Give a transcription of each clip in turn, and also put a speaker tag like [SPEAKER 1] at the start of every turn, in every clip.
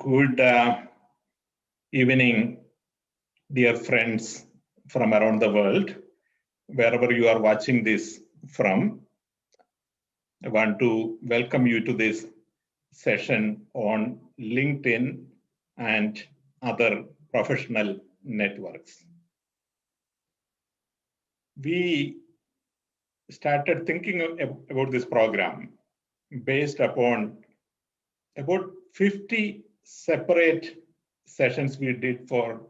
[SPEAKER 1] Good evening, dear friends from around the world, wherever you are watching this from. I want to welcome you to this session on LinkedIn and other professional networks. We started thinking about this program based upon about 50 separate sessions we did for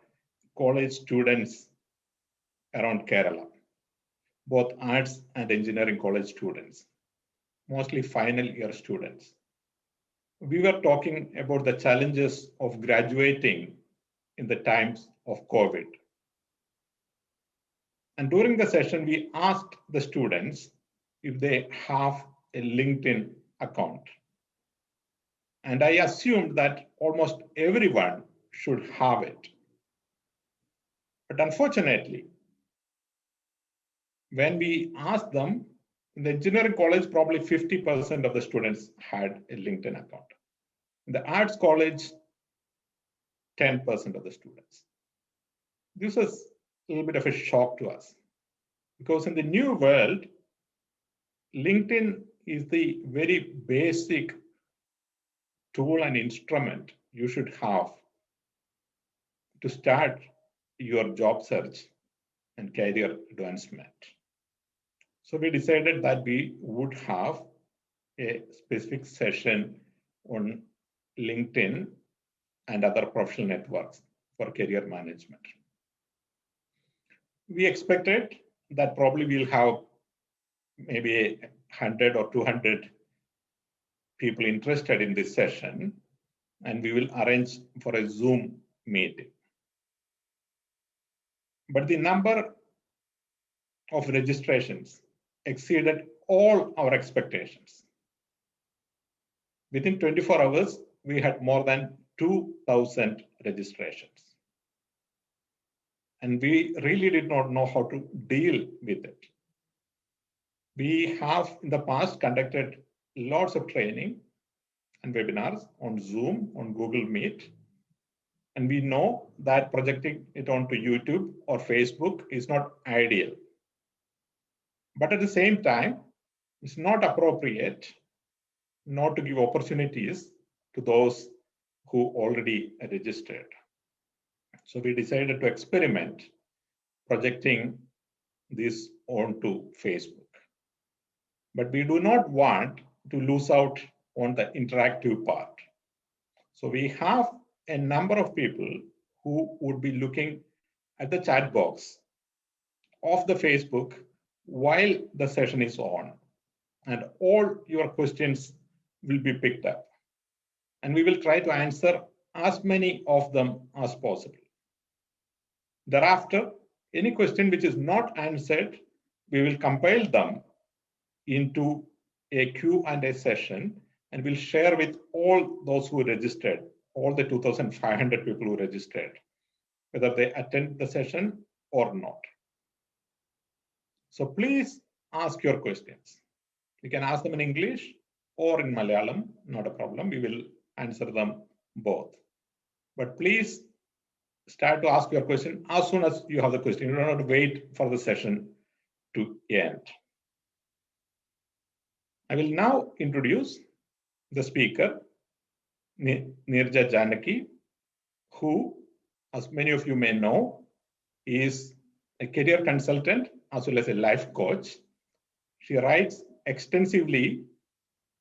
[SPEAKER 1] college students around Kerala, both arts and engineering college students, mostly final year students. We were talking about the challenges of graduating in the times of COVID. And during the session, we asked the students if they have a LinkedIn account. And I assumed that almost everyone should have it. But unfortunately, when we asked them, in the engineering college, probably 50% of the students had a LinkedIn account. In the arts college, 10% of the students. This was a little bit of a shock to us because in the new world, LinkedIn is the very basic tool and instrument you should have to start your job search and career advancement. So we decided that we would have a specific session on LinkedIn and other professional networks for career management. We expected that probably we'll have maybe 100 or 200 people interested in this session, and we will arrange for a Zoom meeting. But the number of registrations exceeded all our expectations. Within 24 hours, we had more than 2,000 registrations. And we really did not know how to deal with it. We have in the past conducted lots of training and webinars on Zoom, on Google Meet. And we know that projecting it onto YouTube or Facebook is not ideal. But at the same time, it's not appropriate not to give opportunities to those who already registered. So we decided to experiment projecting this onto Facebook. But we do not want to lose out on the interactive part. So we have a number of people who would be looking at the chat box of the Facebook while the session is on, and all your questions will be picked up. And we will try to answer as many of them as possible. Thereafter, any question which is not answered, we will compile them into a Q&A session, and we'll share with all those who registered, all the 2,500 people who registered, whether they attend the session or not. So please ask your questions. You can ask them in English or in Malayalam, not a problem. We will answer them both. But please start to ask your question as soon as you have the question. You don't have to wait for the session to end. I will now introduce the speaker, Nirja Janaki, who, as many of you may know, is a career consultant as well as a life coach. She writes extensively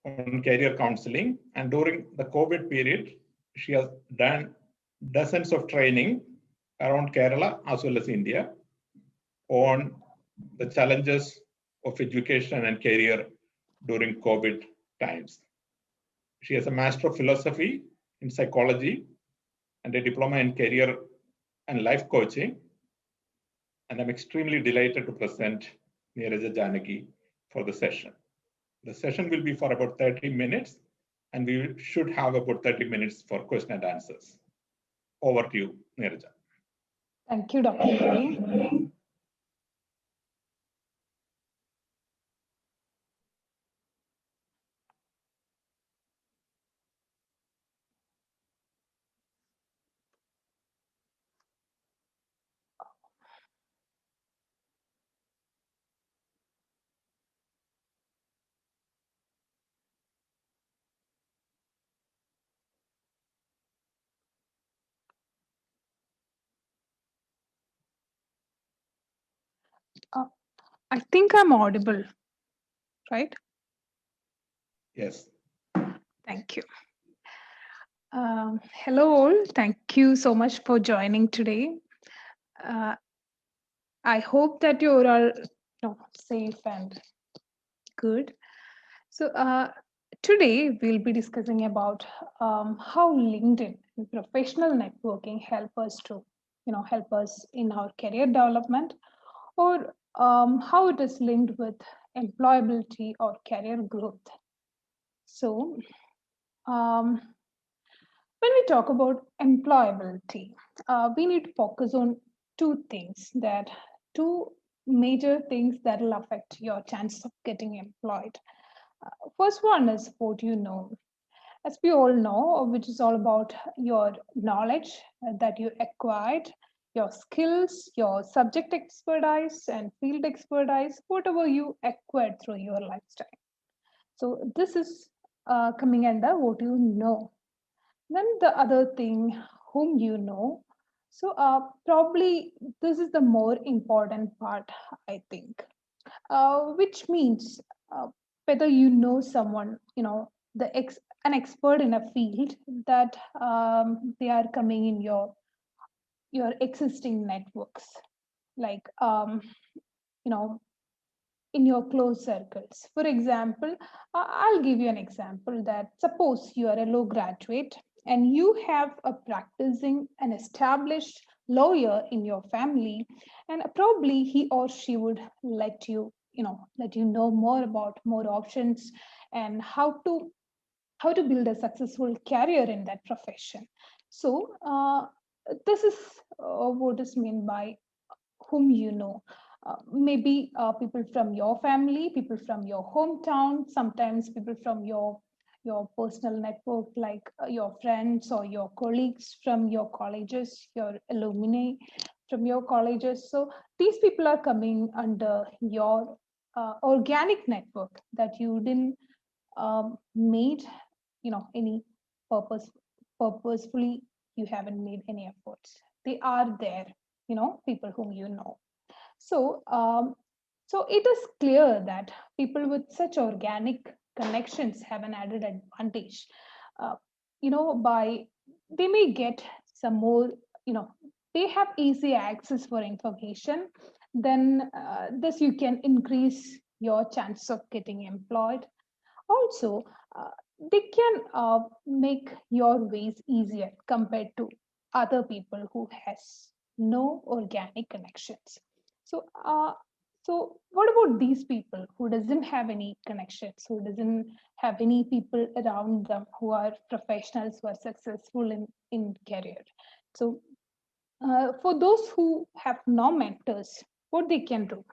[SPEAKER 1] on career counseling, and during the COVID period, she has done dozens of training around Kerala as well as India on the challenges of education and career during COVID times. She has a Master of Philosophy in Psychology and a Diploma in Career and Life Coaching. And I'm extremely delighted to present Neeraja Janaki for the session. The session will be for about 30 minutes, and we should have about 30 minutes for question and answers. Over to you, Neeraja.
[SPEAKER 2] Thank you, Dr. Praveen. I think I'm audible, right?
[SPEAKER 1] Yes.
[SPEAKER 2] Thank you. Hello all. Thank you so much for joining today. Uh, I hope that you're all safe and good. So today we'll be discussing about how LinkedIn and professional networking help us to, help us in our career development, or how it is linked with employability or career growth. So um, when we talk about employability, we need to focus on two major things that will affect your chance of getting employed. First one is what you know. As we all know, which is all about your knowledge that you acquired, your skills, your subject expertise and field expertise, whatever you acquired through your lifestyle. So this is coming under what you know. Then the other thing, whom you know. So probably this is the more important part, I think, which means whether you know someone, an expert in a field that they are coming in your existing networks, like you know in your close circles. For example, I'll give you an example that suppose you are a law graduate and you have a practicing an established lawyer in your family, and probably he or she would let you know more about more options and how to build a successful career in that profession. So this is what is meant by whom you know. Maybe people from your family, people from your hometown, sometimes people from your personal network, like your friends or your colleagues from your colleges, your alumni from your colleges. So these people are coming under your organic network that you didn't made, any purpose purposefully. You haven't made any efforts. They are there, people whom you know. So, so it is clear that people with such organic connections have an added advantage. Uh, by they may get some more, they have easy access for information. Then this you can increase your chance of getting employed. Also, uh, they can make your ways easier compared to other people who has no organic connections. So so what about these people who doesn't have any connections, who doesn't have any people around them who are professionals, who are successful in career? So for those who have no mentors, what they can do,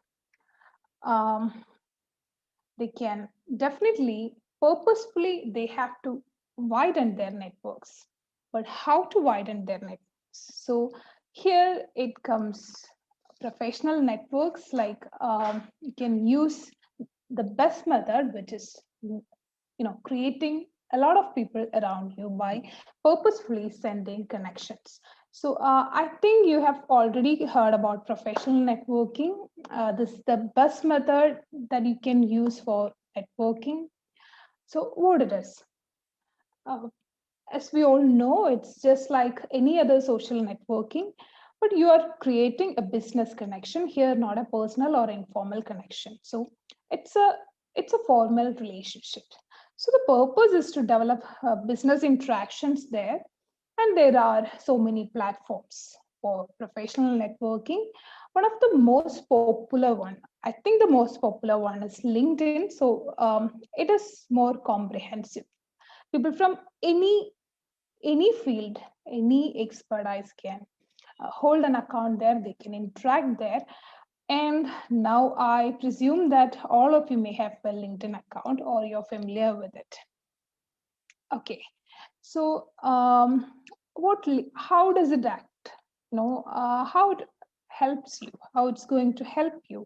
[SPEAKER 2] um, they can definitely purposefully, they have to widen their networks. But how to widen their networks? So here it comes professional networks, like you can use the best method, which is creating a lot of people around you by purposefully sending connections. So I think you have already heard about professional networking. This is the best method that you can use for networking. So what it is, uh, as we all know, it's just like any other social networking, but you are creating a business connection here, not a personal or informal connection. So it's a it's a formal relationship. So the purpose is to develop business interactions there, and there are so many platforms for professional networking. One of the most popular one, I think the most popular one is LinkedIn. So it is more comprehensive. People from any field, any expertise can hold an account there. They can interact there. And now I presume that all of you may have a LinkedIn account or you're familiar with it. Okay, so how does it act? How it helps you, how it's going to help you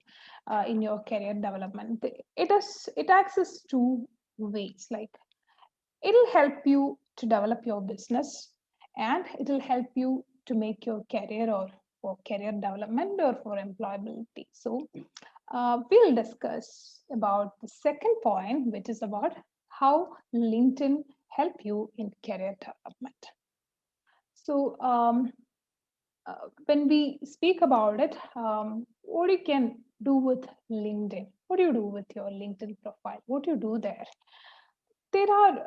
[SPEAKER 2] in your career development. It acts as two ways. Like, it'll help you to develop your business, and it'll help you to make your career, or for career development or for employability. So we'll discuss about the second point, which is about how LinkedIn help you in career development. So when we speak about it, what you can do with LinkedIn, what do you do with your LinkedIn profile, what do you do there? There are,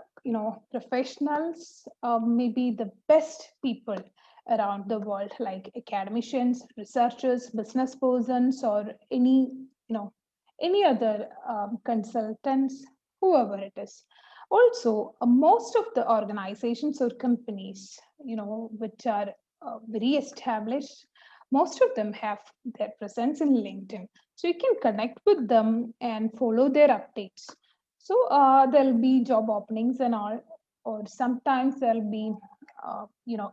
[SPEAKER 2] professionals, maybe the best people around the world, like academicians, researchers, business persons, or any other consultants, whoever it is. Also, most of the organizations or companies, which are very established, most of them have their presence in LinkedIn. So you can connect with them and follow their updates. So there'll be job openings and all, or sometimes there'll be,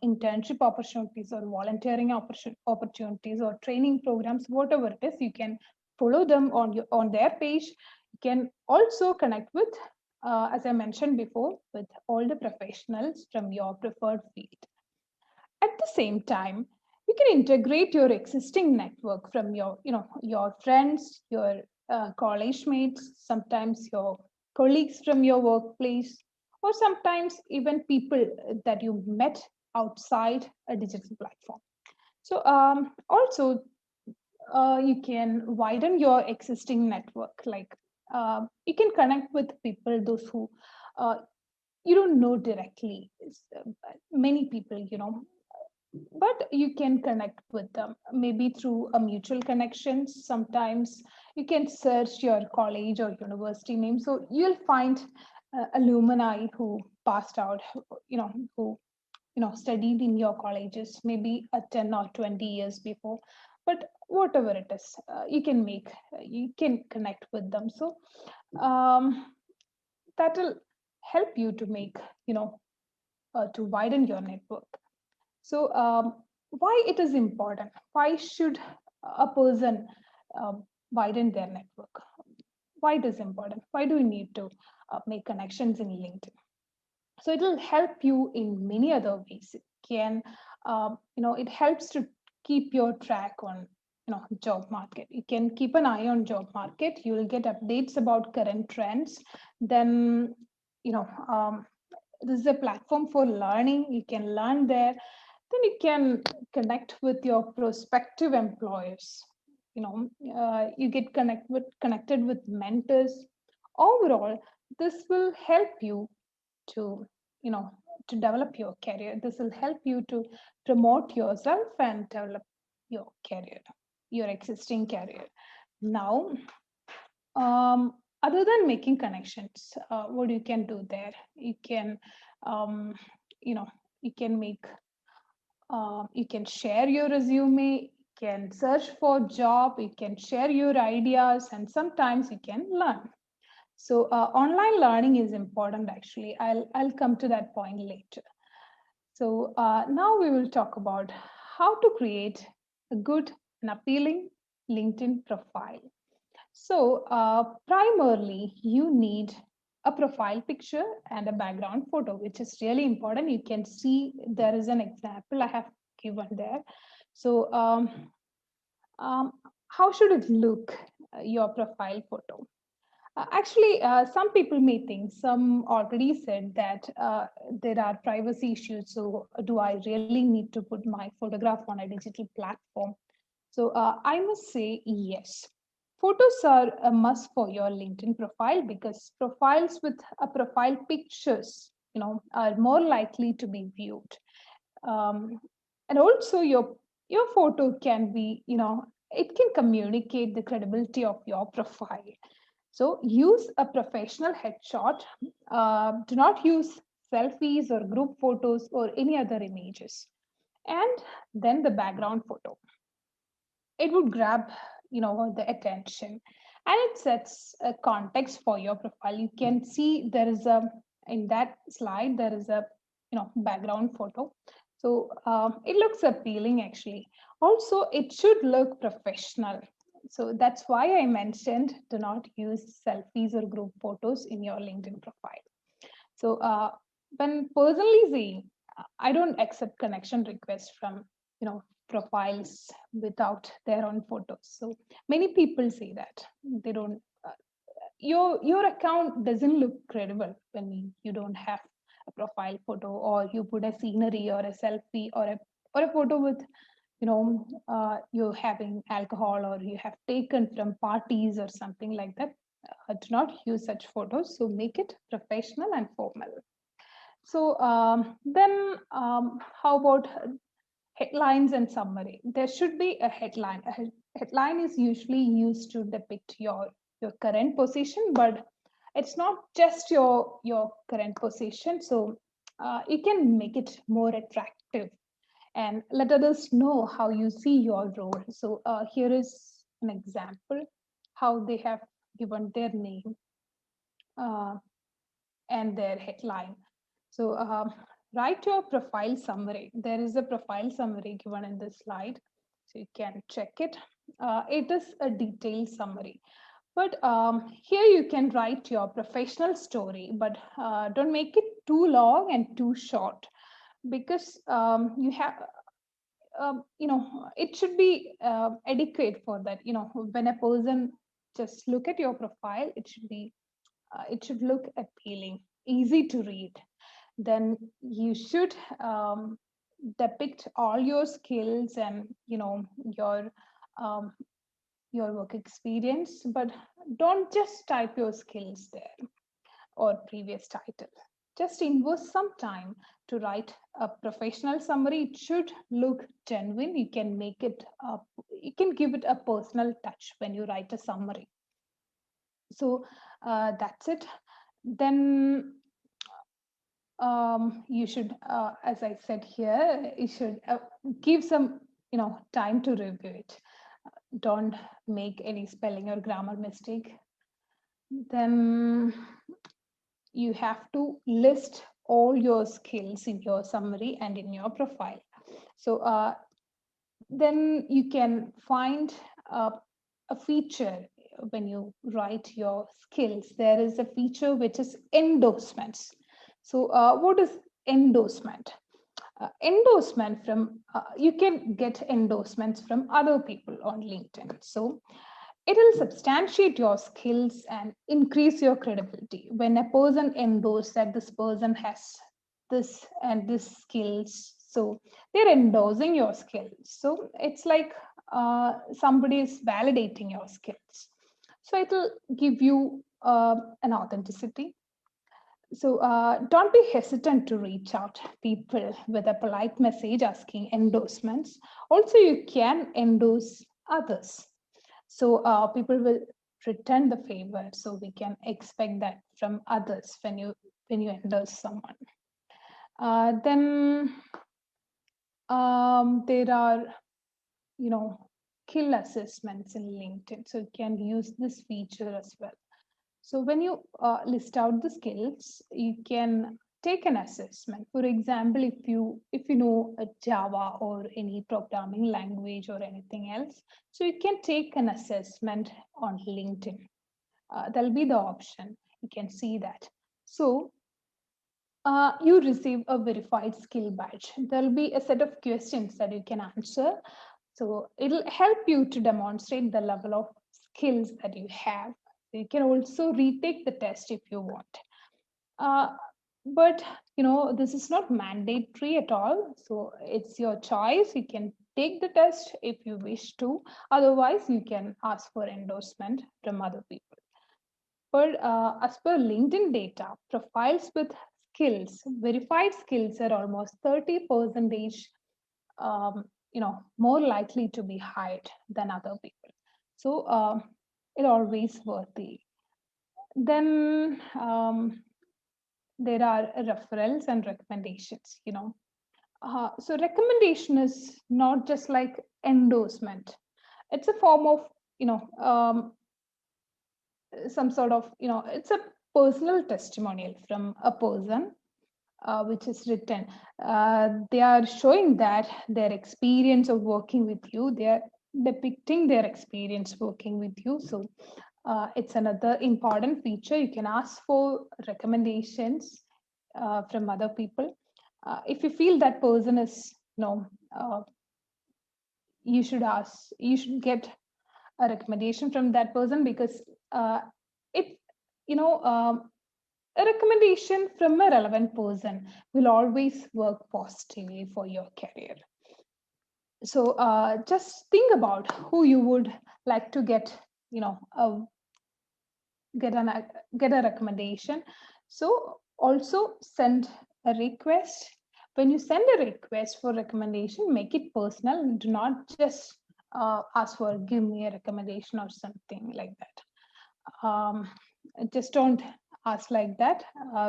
[SPEAKER 2] internship opportunities or volunteering opportunities or training programs, whatever it is. You can follow them on their page. You can also connect with, as I mentioned before, with all the professionals from your preferred field. At the same time, you can integrate your existing network from your friends, your college mates, sometimes your colleagues from your workplace, or sometimes even people that you met outside a digital platform. So also you can widen your existing network. Like you can connect with people, those who uh, you don't know directly. Many people, but you can connect with them maybe through a mutual connection. Sometimes you can search your college or university name, so you'll find alumni who passed out, who studied in your colleges maybe 10 or 20 years before. But whatever it is, you can connect with them. So that will help you to make, to widen your network. So, why it is important? Why should a person widen their network? Why it is important? Why do we need to make connections in LinkedIn? So it will help you in many other ways. It can, it helps to keep your track on, job market. You can keep an eye on job market. You will get updates about current trends. Then, this is a platform for learning. You can learn there. Then you can connect with your prospective employers. You get connected with mentors. Overall, this will help you to, you know to develop your career. This will help you to promote yourself and develop your career, your existing career. Now, other than making connections, what you can do there, you can, um, you know you can make, you can share your resume, you can search for job, you can share your ideas, and sometimes you can learn. So online learning is important. Actually, I'll come to that point later. So now we will talk about how to create a good and appealing LinkedIn profile. So primarily, you need a profile picture and a background photo, which is really important. You can see there is an example I have given there. So how should it look, your profile photo? Actually, some people may think, some already said that there are privacy issues. So, do I really need to put my photograph on a digital platform? So, I must say yes. Photos are a must for your LinkedIn profile, because profiles with a profile pictures, are more likely to be viewed. Um, and also, your photo can be, it can communicate the credibility of your profile. So use a professional headshot. Do not use selfies or group photos or any other images. And then the background photo. It would grab, the attention, and it sets a context for your profile. You can see there is in that slide, there is a, background photo. So it looks appealing actually. Also, it should look professional. So that's why I mentioned, do not use selfies or group photos in your LinkedIn profile. So when personally saying, I don't accept connection requests from, profiles without their own photos. So many people say that they don't. Your account doesn't look credible when you don't have a profile photo, or you put a scenery or a selfie or a photo with you're having alcohol or you have taken from parties or something like that. Do not use such photos. So make it professional and formal. So then how about headlines and summary? There should be a headline. Headline is usually used to depict your current position, but it's not just your current position. So you can make it more attractive and let others know how you see your role. So here is an example how they have given their name uh, and their headline. So write your profile summary. There is a profile summary given in this slide, so you can check it. It is a detailed summary. But here you can write your professional story, but don't make it too long and too short, because you have it should be adequate for that. When a person just look at your profile, it should look appealing, easy to read. Then you should depict all your skills and um, your work experience, but don't just type your skills there or previous title. Just invest some time to write a professional summary. It should look genuine. You can make it up, you can give it a personal touch when you write a summary. So that's it. Then you should, as I said here, you should give some time to review it. Don't make any spelling or grammar mistake. Then you have to list all your skills in your summary and in your profile. So then you can find a feature when you write your skills. There is a feature which is endorsements. So what is endorsement? Endorsement from you can get endorsements from other people on LinkedIn. So it will substantiate your skills and increase your credibility. When a person endorses that this person has this and this skills, so they're endorsing your skills. So it's like somebody is validating your skills. So it'll give you an authenticity. So don't be hesitant to reach out people with a polite message asking endorsements. Also, you can endorse others. So people will return the favor. So we can expect that from others when you endorse someone. Then there are skill assessments in LinkedIn. So you can use this feature as well. So when you list out the skills, you can take an assessment. For example, if you know a Java or any programming language or anything else, so you can take an assessment on LinkedIn. That'll be the option. You can see that. So you receive a verified skill badge. There'll be a set of questions that you can answer. So it'll help you to demonstrate the level of skills that you have. You can also retake the test if you want. But this is not mandatory at all. So it's your choice. You can take the test if you wish to. Otherwise, you can ask for endorsement from other people. But as per LinkedIn data, profiles with skills, verified skills, are almost 30% more likely to be hired than other people. So it's always worthy. Then there are referrals and recommendations. So recommendation is not just like endorsement. It's a form of some sort of it's a personal testimonial from a person which is written. They are showing that their experience of working with you, they are depicting their experience working with you. So it's another important feature. You can ask for recommendations from other people. If you feel that person is you should get a recommendation from that person, because it you know a recommendation from a relevant person will always work positively for your career. So just think about who you would like to get, get a recommendation. So also send a request. When you send a request for recommendation, make it personal. Do not just ask for give me a recommendation or something like that. Just don't ask like that.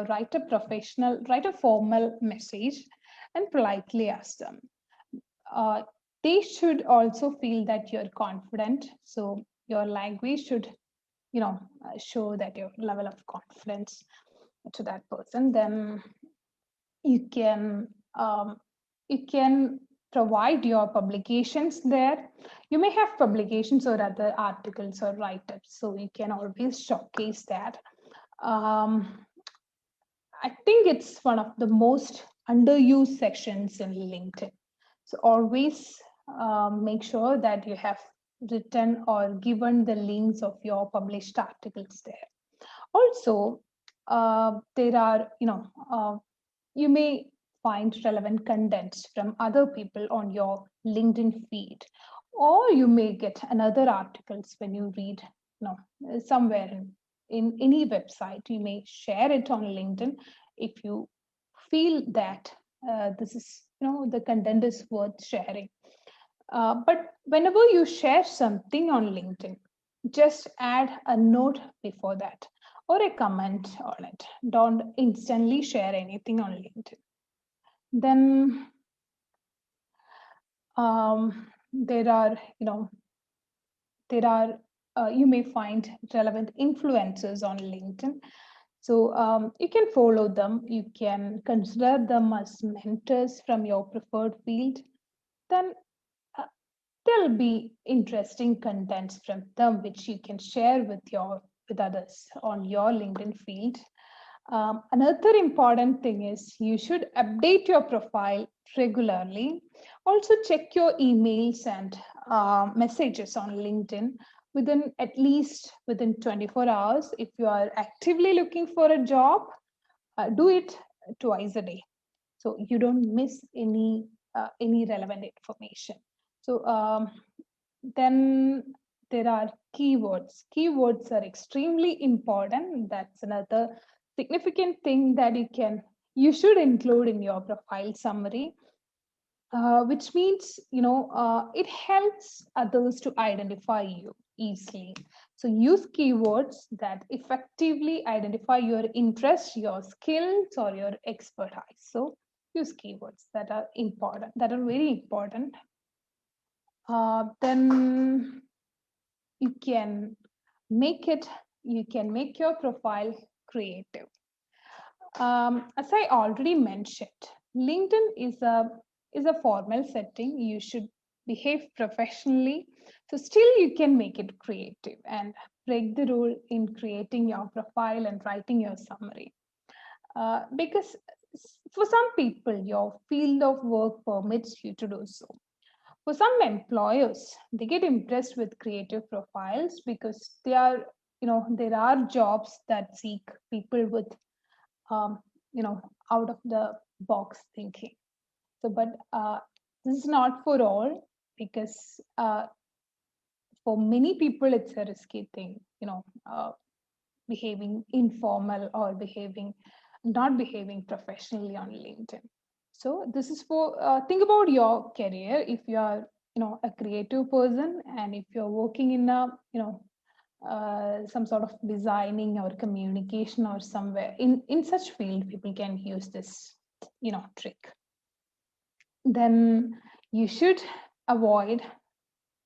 [SPEAKER 2] Write a formal message and politely ask them. They should also feel that you're confident. So your language should, show that your level of confidence to that person. Then you can um, you can provide your publications there. You may have publications or other articles or write-ups, so you can always showcase that. I think it's one of the most underused sections in LinkedIn. So always make sure that you have written or given the links of your published articles there. Also, there are, you may find relevant contents from other people on your LinkedIn feed, or you may get another articles when you read, somewhere in any website. You may share it on LinkedIn if you feel that this is, the content is worth sharing. But whenever you share something on LinkedIn, just add a note before that or a comment on it. Don't instantly share anything on LinkedIn. Then there are, you may find relevant influencers on LinkedIn. So you can follow them. You can consider them as mentors from your preferred field. Then there'll be interesting contents from them which you can share with others on your LinkedIn field. Another important thing is you should update your profile regularly. Also check your emails and messages on LinkedIn within 24 hours. If you are actively looking for a job, do it twice a day, so you don't miss any relevant information. So then there are keywords. Keywords are extremely important. That's another significant thing that you should include in your profile summary, which means, it helps others to identify you easily. So use keywords that effectively identify your interests, your skills, or your expertise. So use keywords that are important, that are very important. Then you can make your profile creative. As I already mentioned, LinkedIn is a formal setting. You should behave professionally. So still you can make it creative and break the rule in creating your profile and writing your summary. Because for some people, your field of work permits you to do so. For some employers, they get impressed with creative profiles because there are jobs that seek people with um, out of the box thinking. So, but this is not for all, because for many people it's a risky thing, behaving informal or not behaving professionally on LinkedIn. So this is for think about your career. If you are a creative person, and if you're working in a some sort of designing or communication or somewhere in such field, people can use this trick. Then you should avoid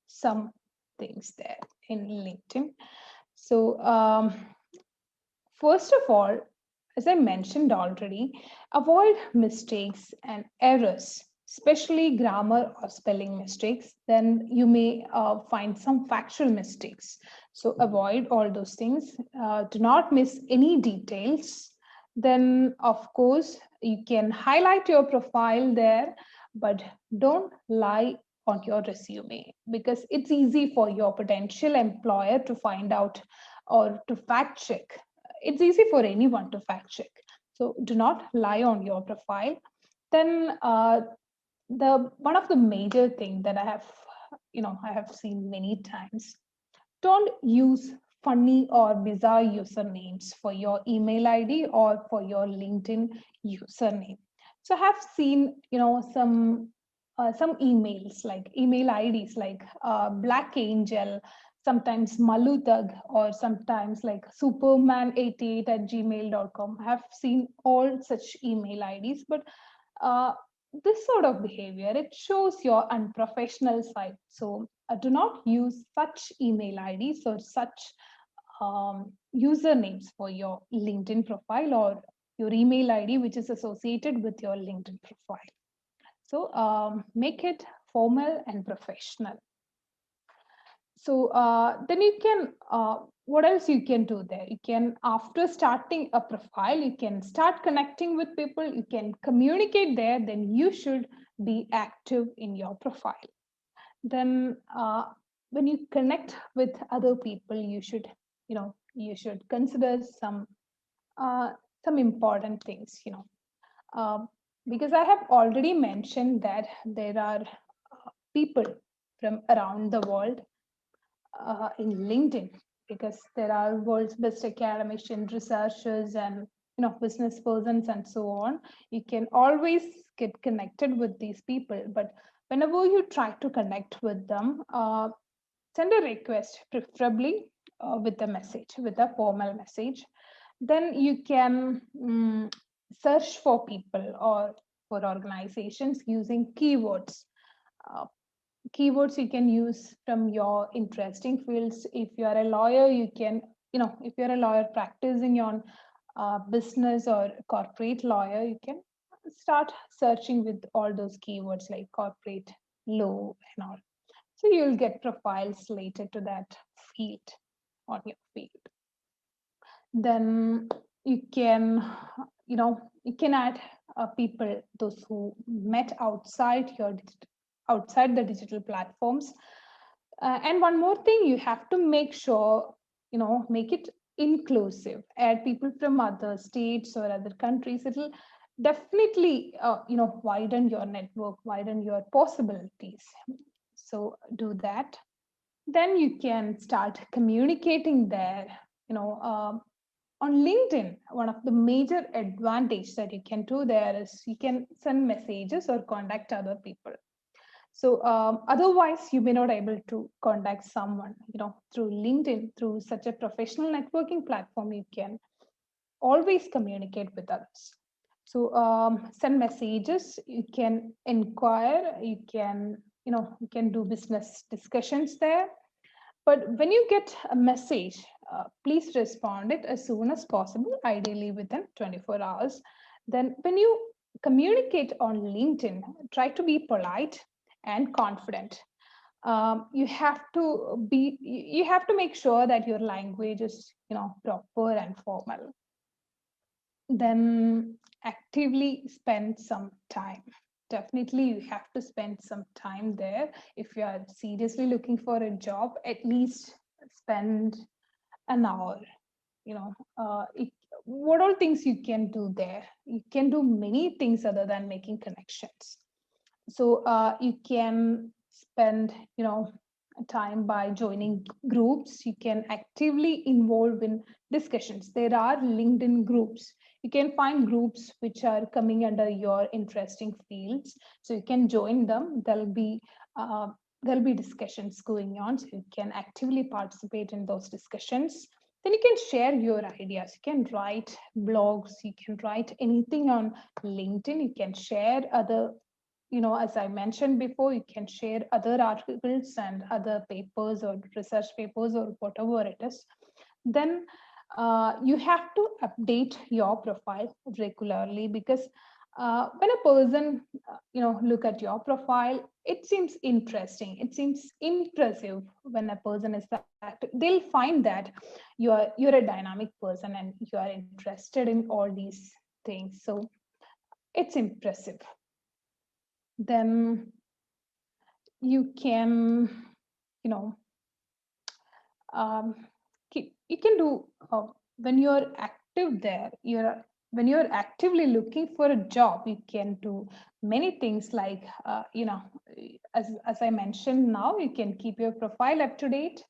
[SPEAKER 2] some things there in LinkedIn. So first of all, as I mentioned already, avoid mistakes and errors, especially grammar or spelling mistakes. Then you may find some factual mistakes. So avoid all those things. Do not miss any details. Then, of course, you can highlight your profile there, but don't lie on your resume, because it's easy for your potential employer to find out or to fact check. It's easy for anyone to fact check. So do not lie on your profile. Then the one of the major thing that I have seen many times, don't use funny or bizarre usernames for your email ID or for your LinkedIn username. So I have seen, some emails, like email IDs like Black Angel, sometimes Malutag, or sometimes like Superman88 at gmail.com. I have seen all such email IDs, but uh, this sort of behavior, it shows your unprofessional side. So do not use such email IDs or such usernames for your LinkedIn profile or your email ID, which is associated with your LinkedIn profile. So make it formal and professional. So then you can, what else you can do there? You can, after starting a profile, you can start connecting with people, you can communicate there, then you should be active in your profile. Then when you connect with other people, you should, you should consider some important things, because I have already mentioned that there are people from around the world in LinkedIn, because there are world's best academicians, researchers, and business persons and so on. You can always get connected with these people, but whenever you try to connect with them, send a request, preferably with a message, with a formal message. Then you can search for people or for organizations using keywords. Uh, Keywords you can use from your interesting fields. If you are a lawyer, you can, if you're a lawyer practicing on business or corporate lawyer, you can start searching with all those keywords like corporate law and all. So you'll get profiles related to that field on your field. Then you can, you can add people, those who met outside outside the digital platforms. And one more thing, you have to make sure, make it inclusive. Add people from other states or other countries. It'll definitely, widen your network, widen your possibilities. So do that. Then you can start communicating there. On LinkedIn, one of the major advantage that you can do there is you can send messages or contact other people. So otherwise, you may not able to contact someone, through LinkedIn, through such a professional networking platform. You can always communicate with others. So send messages. You can inquire. You can do business discussions there. But when you get a message, please respond it as soon as possible, ideally within 24 hours. Then when you communicate on LinkedIn, try to be polite and confident. You have to make sure that your language is, proper and formal. Then actively spend some time. Definitely you have to spend some time there. If you are seriously looking for a job, at least spend an hour. What all things you can do there? You can do many things other than making connections. So you can spend, time by joining groups. You can actively involve in discussions. There are LinkedIn groups. You can find groups which are coming under your interesting fields, so you can join them. There'll be discussions going on, so you can actively participate in those discussions. Then you can share your ideas. You can write blogs, you can write anything on LinkedIn. You can share other, as I mentioned before, you can share other articles and other papers or research papers or whatever it is. Then you have to update your profile regularly, because when a person, look at your profile, it seems interesting. It seems impressive when a person is active. They'll find that you're a dynamic person and you are interested in all these things. So it's impressive. Then you can, you know, um, you can do when you're active there. When you're actively looking for a job, you can do many things like, as I mentioned now, you can keep your profile up to date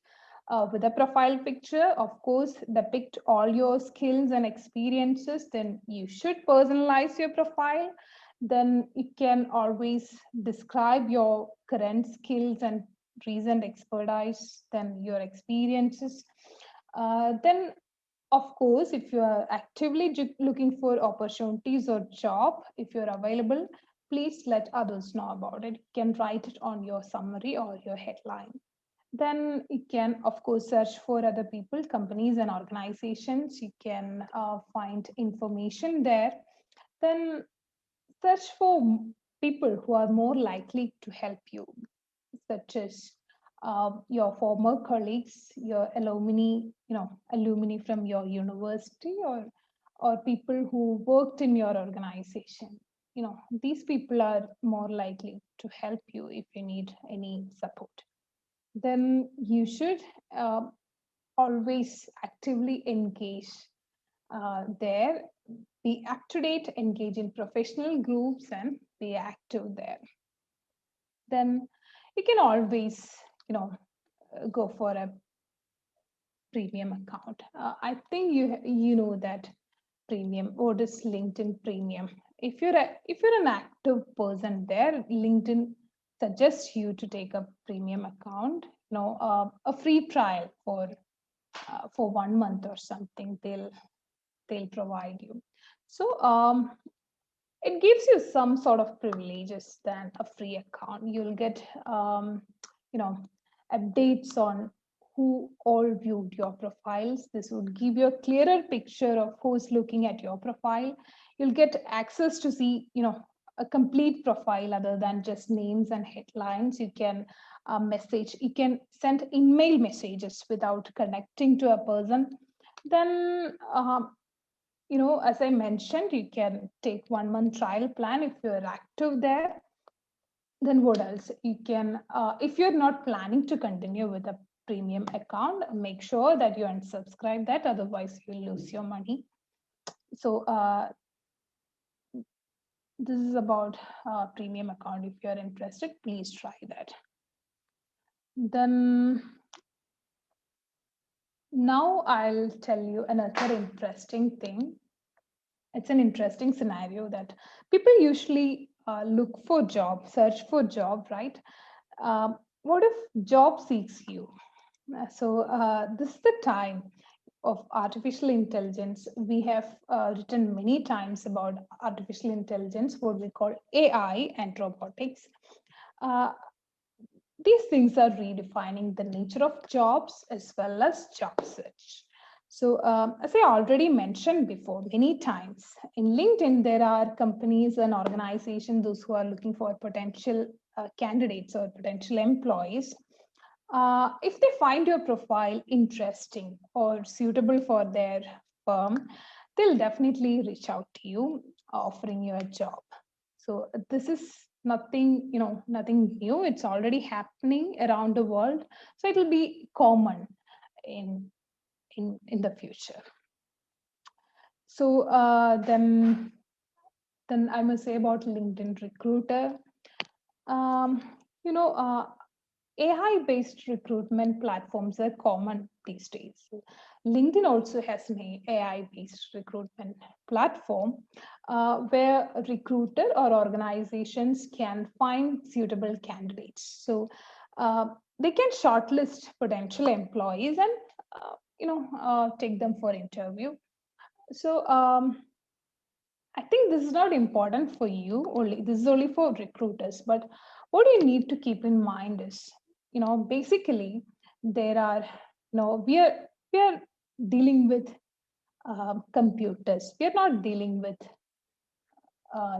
[SPEAKER 2] with a profile picture. Of course, depict all your skills and experiences. Then you should personalize your profile. Then you can always describe your current skills and recent expertise, then your experiences. Then, of course, if you are actively looking for opportunities or job, if you're available, please let others know about it. You can write it on your summary or your headline. Then you can, of course, search for other people, companies, and organizations. You can find information there. Then search for people who are more likely to help you, such as your former colleagues, your alumni from your university, or people who worked in your organization. These people are more likely to help you if you need any support. Then you should uh, always actively engage there, be up to date, engage in professional groups, and be active there. Then you can always, go for a premium account. I think you know that premium. What is LinkedIn Premium? If you're an active person there, LinkedIn suggests you to take a premium account. A free trial for 1 month or something. They'll provide you. So it gives you some sort of privileges than a free account. You'll get you know updates on who all viewed your profiles. This would give you a clearer picture of who's looking at your profile. You'll get access to see a complete profile other than just names and headlines. You can you can send email messages without connecting to a person. Then as I mentioned, you can take 1 month trial plan if you're active there. Then what else? You can, if you're not planning to continue with a premium account, make sure that you unsubscribe that, otherwise you'll lose your money. So this is about premium account. If you're interested, please try that. Then now I'll tell you another interesting thing. It's an interesting scenario that people usually look for job, search for job, right? What if job seeks you? So this is the time of artificial intelligence. We have written many times about artificial intelligence, what we call AI and robotics. Uh, these things are redefining the nature of jobs as well as job search. So as I already mentioned before many times, in LinkedIn, there are companies and organizations, those who are looking for potential candidates or potential employees. If they find your profile interesting or suitable for their firm, they'll definitely reach out to you offering you a job. So this is nothing new. It's already happening around the world. So it'll be common in the future. So then I must say about LinkedIn Recruiter. Um, AI-based recruitment platforms are common these days. LinkedIn also has an AI-based recruitment platform where a recruiter or organizations can find suitable candidates. So they can shortlist potential employees and take them for interview. So I think this is not important for you only. This is only for recruiters. But what you need to keep in mind is, basically there are, we are dealing with computers. We are not dealing with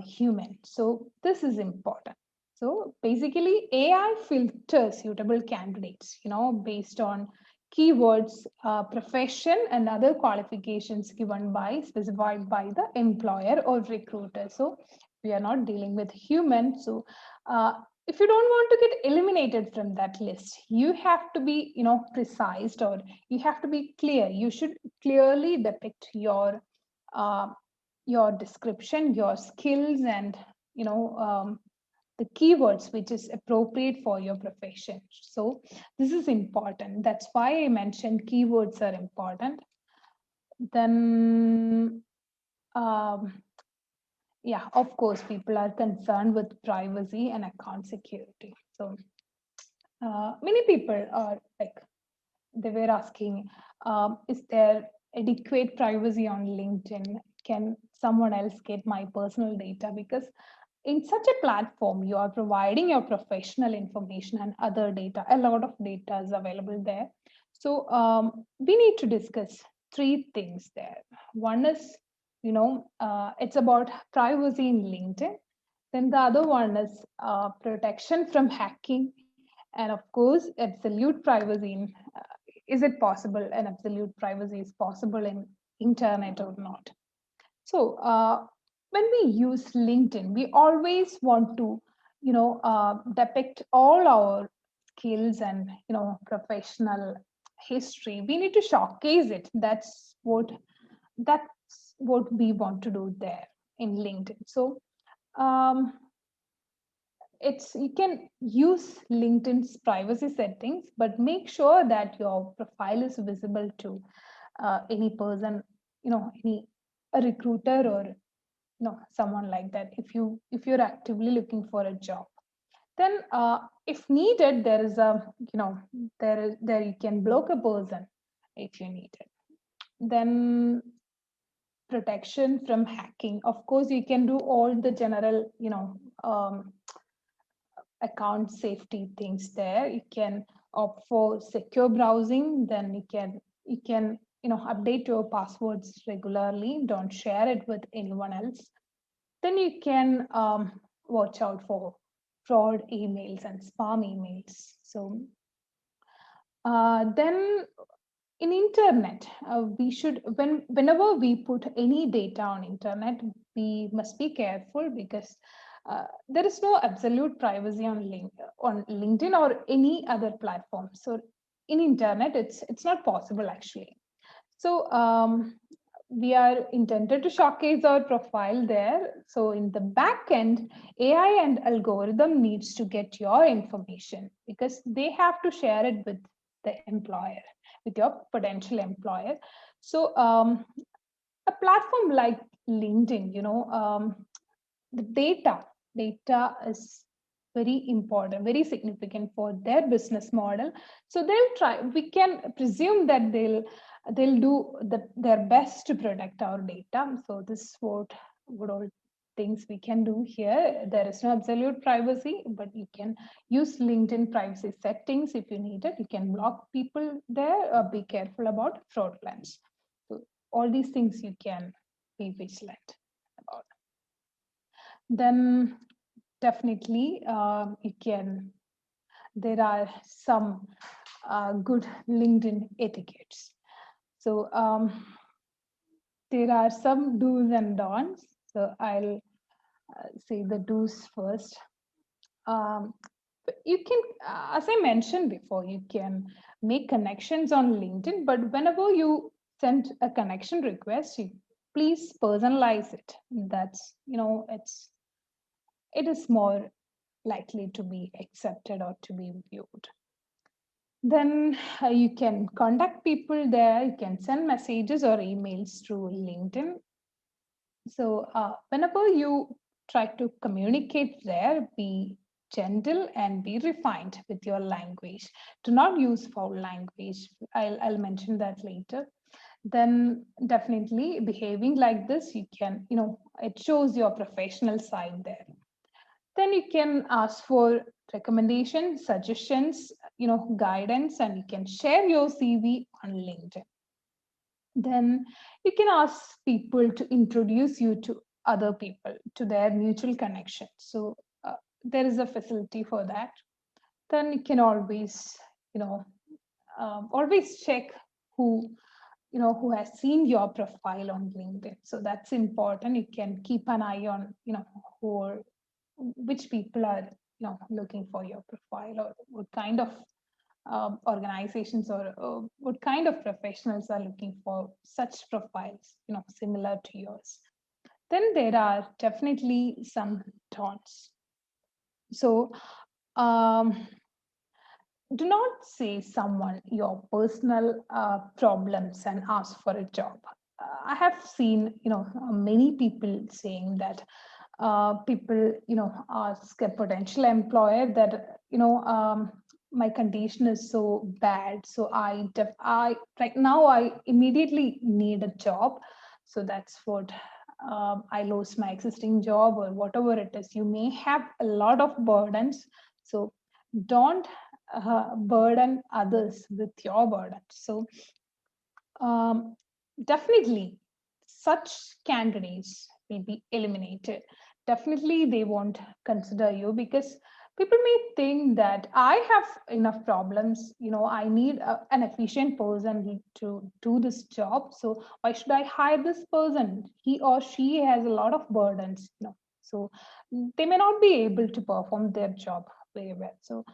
[SPEAKER 2] human. So this is important. So basically, AI filters suitable candidates, based on keywords, profession, and other qualifications specified by the employer or recruiter. So we are not dealing with humans. So if you don't want to get eliminated from that list, you have to be, precise, or you have to be clear. You should clearly depict uh, your description, your skills, and the keywords which is appropriate for your profession. So this is important. That's why I mentioned keywords are important. Then yeah, of course, people are concerned with privacy and account security. So many people are like, they were asking, is there adequate privacy on LinkedIn? Can someone else get my personal data? Because in such a platform, you are providing your professional information and other data. A lot of data is available there. So we need to discuss three things there. One is, it's about privacy in LinkedIn. Then the other one is protection from hacking. And of course, absolute privacy in, is it possible, and absolute privacy is possible in internet or not? So when we use LinkedIn, we always want to, depict all our skills and, professional history. We need to showcase it. That's what we want to do there in LinkedIn. So um, you can use LinkedIn's privacy settings, but make sure that your profile is visible to any person, any a recruiter, or someone like that. If you're actively looking for a job, then if needed, there is a, there you can block a person if you need it. Then protection from hacking. Of course, you can do all the general, account safety things there. You can opt for secure browsing. Then you can update your passwords regularly. Don't share it with anyone else. Then you can watch out for fraud emails and spam emails. So then in internet, we should, whenever we put any data on internet, we must be careful, because there is no absolute privacy on LinkedIn or any other platform. So in internet, it's not possible actually. So we are intended to showcase our profile there. So in the back end, AI and algorithm needs to get your information, because they have to share it with the employer, with your potential employer. So a platform like LinkedIn, the data is very important, very significant for their business model. So we can presume that they'll do their best to protect our data. So this is what all things we can do here. There is no absolute privacy, but you can use LinkedIn privacy settings if you need it. You can block people there, or be careful about fraud plans. So all these things you can be vigilant about. Then definitely there are some good LinkedIn etiquettes. So there are some do's and don'ts. So I'll say the do's first. You can, as I mentioned before, you can make connections on LinkedIn, but whenever you send a connection request, you please personalize it. That's, it is more likely to be accepted or to be viewed. Then you can contact people there. You can send messages or emails through LinkedIn. So whenever you try to communicate there, be gentle and be refined with your language. Do not use foul language. I'll mention that later. Then definitely behaving like this, you can, it shows your professional side there. Then you can ask for recommendations, suggestions, guidance, and you can share your CV on LinkedIn. Then you can ask people to introduce you to other people, to their mutual connections. So there is a facility for that. Then you can always, always check who who has seen your profile on LinkedIn. So that's important. You can keep an eye on, who are, which people are looking for your profile, or what kind of organizations or what kind of professionals are looking for such profiles, similar to yours. Then there are definitely some don'ts. So do not say someone your personal problems and ask for a job. I have seen, many people saying that people, ask a potential employer that, my condition is so bad, so I right now I immediately need a job. So that's what I lost my existing job, or whatever it is. You may have a lot of burdens, so don't burden others with your burden. So um, definitely such candidates will be eliminated. Definitely they won't consider you, because people may think that I have enough problems, I need an efficient person to do this job, so why should I hire this person? He or she has a lot of burdens, so they may not be able to perform their job very well. So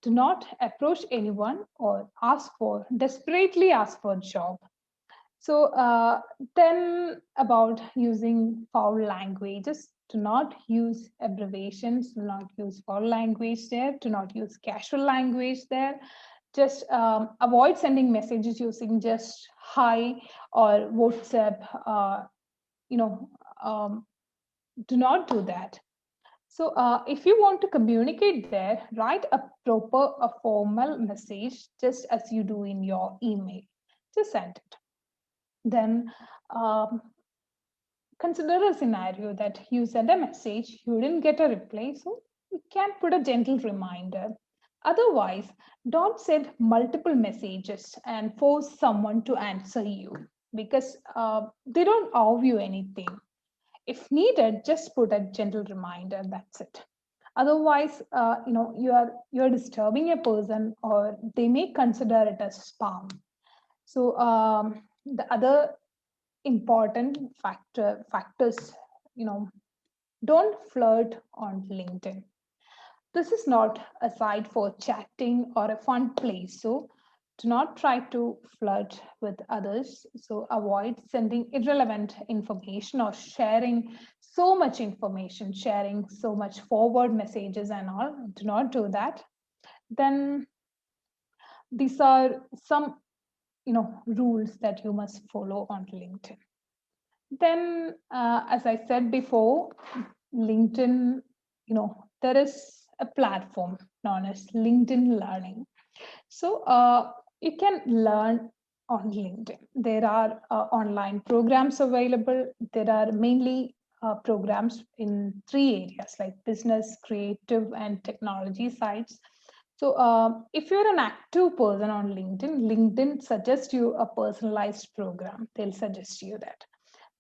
[SPEAKER 2] do not approach anyone or desperately ask for a job. So then, about using foul languages, do not use abbreviations, do not use foul language there, do not use casual language there. Just avoid sending messages using just hi or WhatsApp. You know, do not do that. So if you want to communicate there, write a formal message, just as you do in your email. Just send it. Then consider a scenario that you send a message, you didn't get a reply, so you can put a gentle reminder. Otherwise, don't send multiple messages and force someone to answer you, because they don't owe you anything. If needed, just put a gentle reminder. That's it. Otherwise, you're disturbing a person, or they may consider it as spam. So the other important factors, don't flirt on LinkedIn. This is not a site for chatting or a fun place. So do not try to flirt with others. So avoid sending irrelevant information or sharing so much information, sharing so much forward messages and all. Do not do that. Then these are some rules that you must follow on LinkedIn. Then as I said before, LinkedIn, there is a platform known as LinkedIn Learning. So you can learn on LinkedIn. There are online programs available. There are mainly programs in 3 areas, like business, creative, and technology sites. So if you're an active person on LinkedIn, LinkedIn suggests you a personalized program. They'll suggest you that.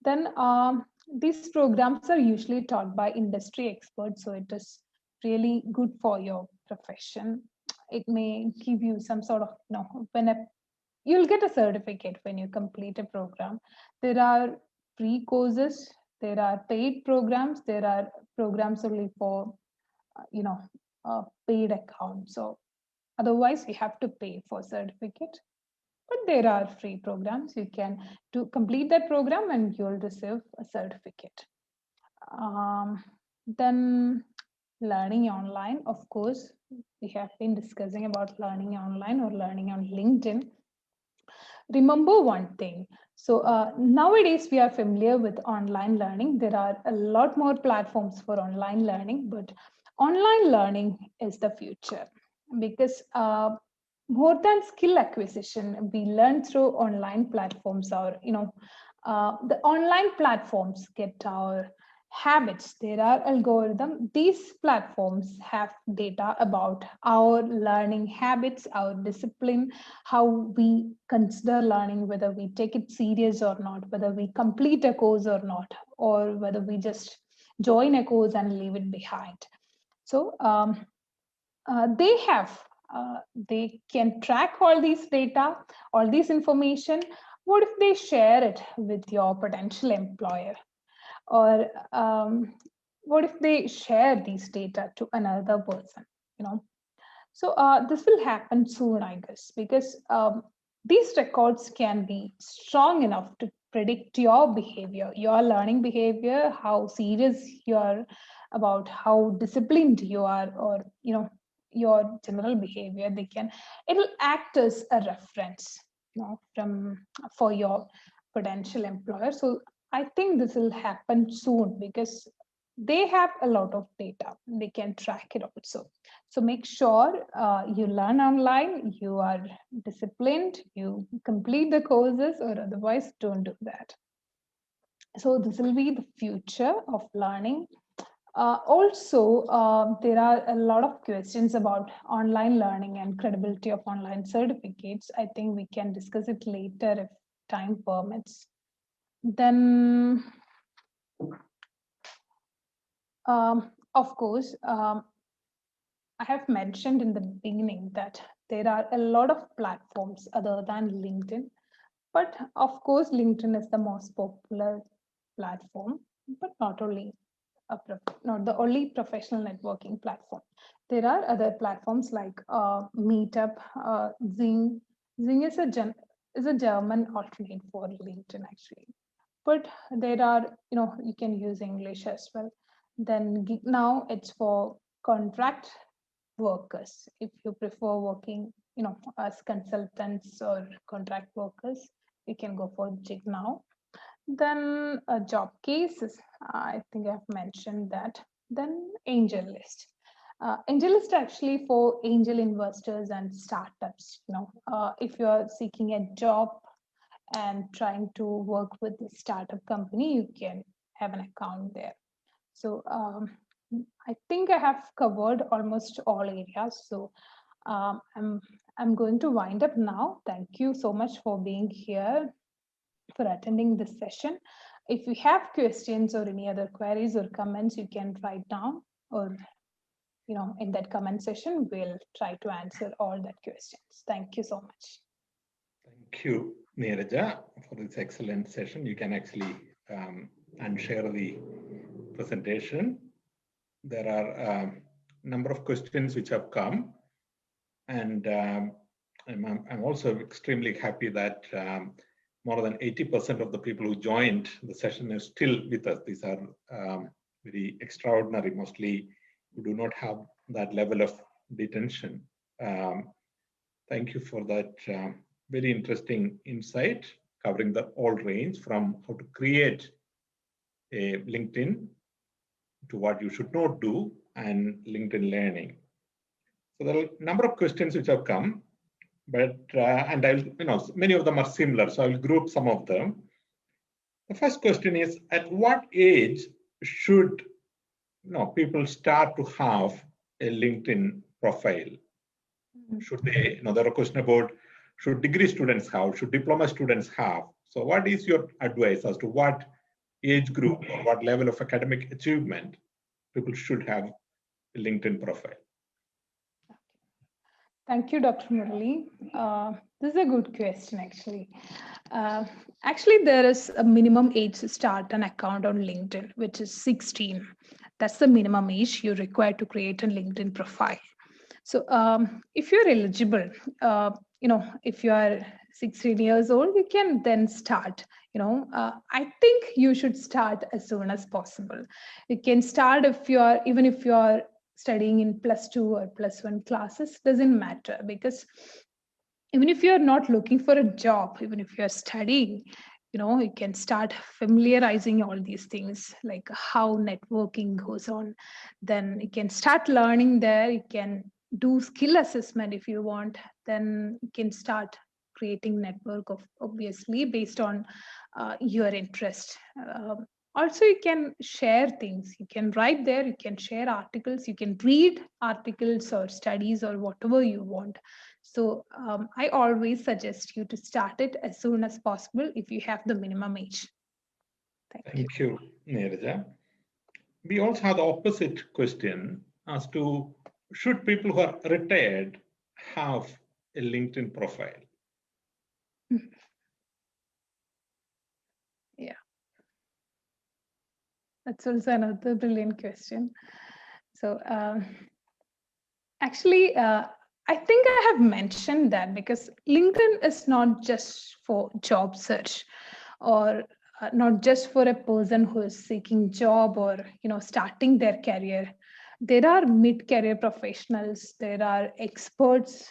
[SPEAKER 2] Then these programs are usually taught by industry experts, so it is really good for your profession. It may give you some sort of, you'll get a certificate when you complete a program. There are free courses, there are paid programs, there are programs only for, paid accounts. So otherwise, you have to pay for certificate. But there are free programs. You can complete that program and you'll receive a certificate. Then learning online, of course, we have been discussing about learning online or learning on LinkedIn. Remember one thing. So nowadays we are familiar with online learning. There are a lot more platforms for online learning, but online learning is the future, because more than skill acquisition, we learn through online platforms. Or the online platforms get our habits. There are algorithms. These platforms have data about our learning habits, our discipline, how we consider learning, whether we take it serious or not, whether we complete a course or not, or whether we just join a course and leave it behind. So they can track all these data, all this information. What if they share it with your potential employer? Or what if they share these data to another person, you know? So this will happen soon, I guess, because these records can be strong enough to predict your behavior, your learning behavior, how serious you are about how disciplined you are, or your general behavior. It'll act as a reference, for your potential employer. So I think this will happen soon because they have a lot of data. They can track it also. So make sure you learn online, you are disciplined, you complete the courses, or otherwise don't do that. So this will be the future of learning. There are a lot of questions about online learning and credibility of online certificates. I think we can discuss it later if time permits. Then, of course, I have mentioned in the beginning that there are a lot of platforms other than LinkedIn, but of course, LinkedIn is the most popular platform, but not the only professional networking platform. There are other platforms like Meetup, Zing. Zing is a German alternate for LinkedIn actually, but there are you can use English as well. Then now it's for contract workers. If you prefer working, as consultants or contract workers, you can go for Jig now. Then job cases, I think I've mentioned that. Then angel list. Angel list actually for angel investors and startups. If you are seeking a job and trying to work with a startup company, you can have an account there. So I think I have covered almost all areas. So I'm going to wind up now. Thank you so much for being here, for attending this session. If you have questions or any other queries or comments, you can write down, or in that comment session, we'll try to answer all that questions. Thank you so much.
[SPEAKER 1] Thank you, Neeraja, for this excellent session. You can actually unshare the presentation. There are a number of questions which have come, and I'm also extremely happy that more than 80% of the people who joined the session are still with us. These are very extraordinary, mostly who do not have that level of detention. Thank you for that very interesting insight, covering the all range from how to create a LinkedIn to what you should not do and LinkedIn learning. So there are a number of questions which have come, but and I'll many of them are similar, so I'll group some of them. The first question is, at what age should people start to have a LinkedIn profile? Should they, there are questions about, should degree students have, should diploma students have? So what is your advice as to what age group or what level of academic achievement people should have a LinkedIn profile?
[SPEAKER 2] Thank you, Dr. Murali. This is a good question, actually. Actually, there is a minimum age to start an account on LinkedIn, which is 16. That's the minimum age you require to create a LinkedIn profile. So if you're eligible, if you are 16 years old, you can then start. I think you should start as soon as possible. You can start even if you are studying in +2 or +1 classes, doesn't matter, because even if you're not looking for a job, even if you're studying, you can start familiarizing all these things, like how networking goes on. Then you can start learning there. You can do skill assessment if you want. Then you can start creating network obviously based on your interest. Also, you can share things. You can write there. You can share articles. You can read articles or studies or whatever you want. So I always suggest you to start it as soon as possible if you have the minimum age.
[SPEAKER 1] Thank you, Neeraja. We also have the opposite question as to, should people who are retired have a LinkedIn profile?
[SPEAKER 2] Yeah. That's also another brilliant question. So actually, I think I have mentioned that because LinkedIn is not just for job search or not just for a person who is seeking job or starting their career. There are mid-career professionals, there are experts,